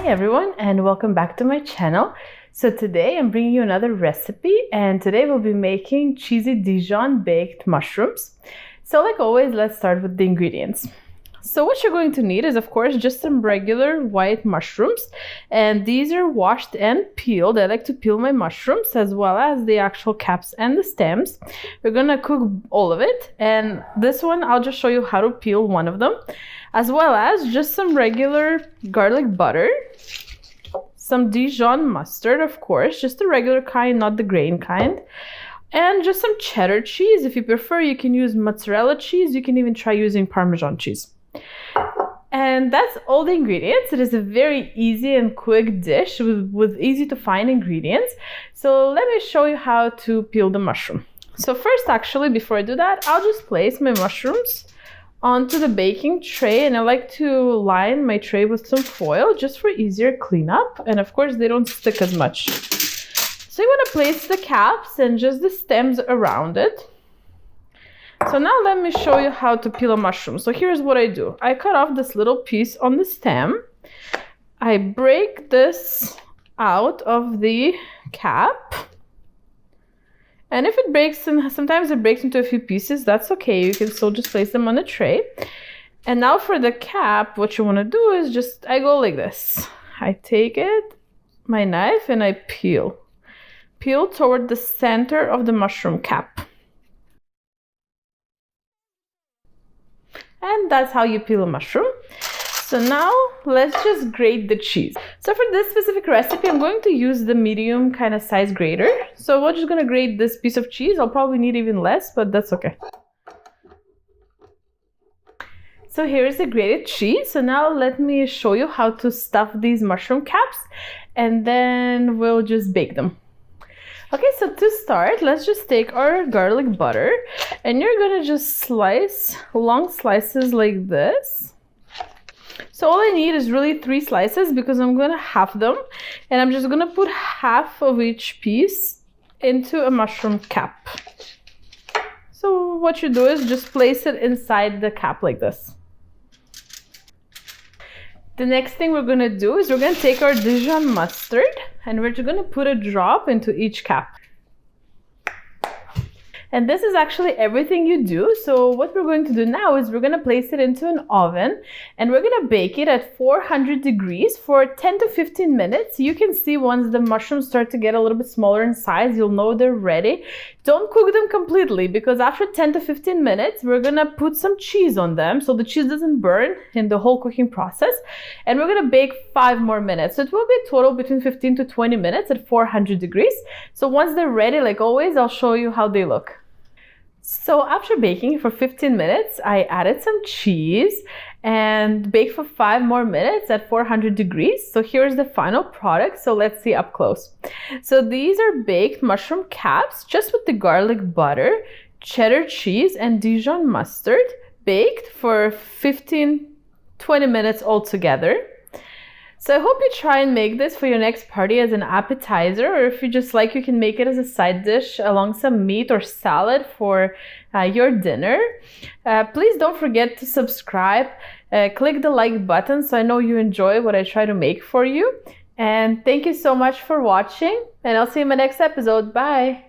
everyone, and welcome back to my channel. So today I'm bringing you another recipe, and today we'll be making cheesy Dijon baked mushrooms. So like always, let's start with the ingredients. So what you're going to need is, of course, just some regular white mushrooms, and these are washed and peeled. I like to peel my mushrooms as well as the actual caps and the stems. We're gonna cook all of it, and this one I'll just show you how to peel one of them, as well as just some regular garlic butter, some Dijon mustard, of course, just the regular kind, not the grain kind, and just some cheddar cheese. If you prefer, you can use mozzarella cheese. You can even try using Parmesan cheese. And that's all the ingredients. It is a very easy and quick dish with easy to find ingredients. So let me show you how to peel the mushroom. So first, actually, before I do that, I'll just place my mushrooms onto the baking tray, and I like to line my tray with some foil just for easier cleanup, and of course they don't stick as much. So you want to place the caps and just the stems around it. So now let me show you how to peel a mushroom. So here's what I do. I cut off this little piece on the stem. I break this out of the cap. And if it breaks, and sometimes it breaks into a few pieces, that's okay. You can still just place them on a tray. And now for the cap, what you want to do is just, I go like this. I take it, my knife, and I peel. Peel toward the center of the mushroom cap. And that's how you peel a mushroom. So now let's just grate the cheese. So for this specific recipe, I'm going to use the medium kind of size grater. So we're just going to grate this piece of cheese. I'll probably need even less, but that's okay. So here's the grated cheese. So now let me show you how to stuff these mushroom caps, and then we'll just bake them. Okay, so to start, let's just take our garlic butter, and you're gonna just slice long slices like this. So all I need is really 3 slices because I'm gonna half them, and I'm just gonna put half of each piece into a mushroom cap. So what you do is just place it inside the cap like this. The next thing we're gonna do is we're gonna take our Dijon mustard, and we're just gonna put a drop into each cap. And this is actually everything you do. So what we're going to do now is we're going to place it into an oven, and we're going to bake it at 400 degrees for 10 to 15 minutes. You can see once the mushrooms start to get a little bit smaller in size, you'll know they're ready. Don't cook them completely, because after 10 to 15 minutes, we're going to put some cheese on them so the cheese doesn't burn in the whole cooking process. And we're going to bake 5 more minutes. So it will be a total between 15 to 20 minutes at 400 degrees. So once they're ready, like always, I'll show you how they look. So after baking for 15 minutes, I added some cheese and baked for 5 more minutes at 400 degrees. So here's the final product. So let's see up close. So these are baked mushroom caps just with the garlic butter, cheddar cheese, and Dijon mustard, baked for 15-20 minutes altogether. So I hope you try and make this for your next party as an appetizer, or if you just like, you can make it as a side dish along some meat or salad for your dinner. Please don't forget to subscribe. Click the like button so I know you enjoy what I try to make for you. And thank you so much for watching, and I'll see you in my next episode. Bye!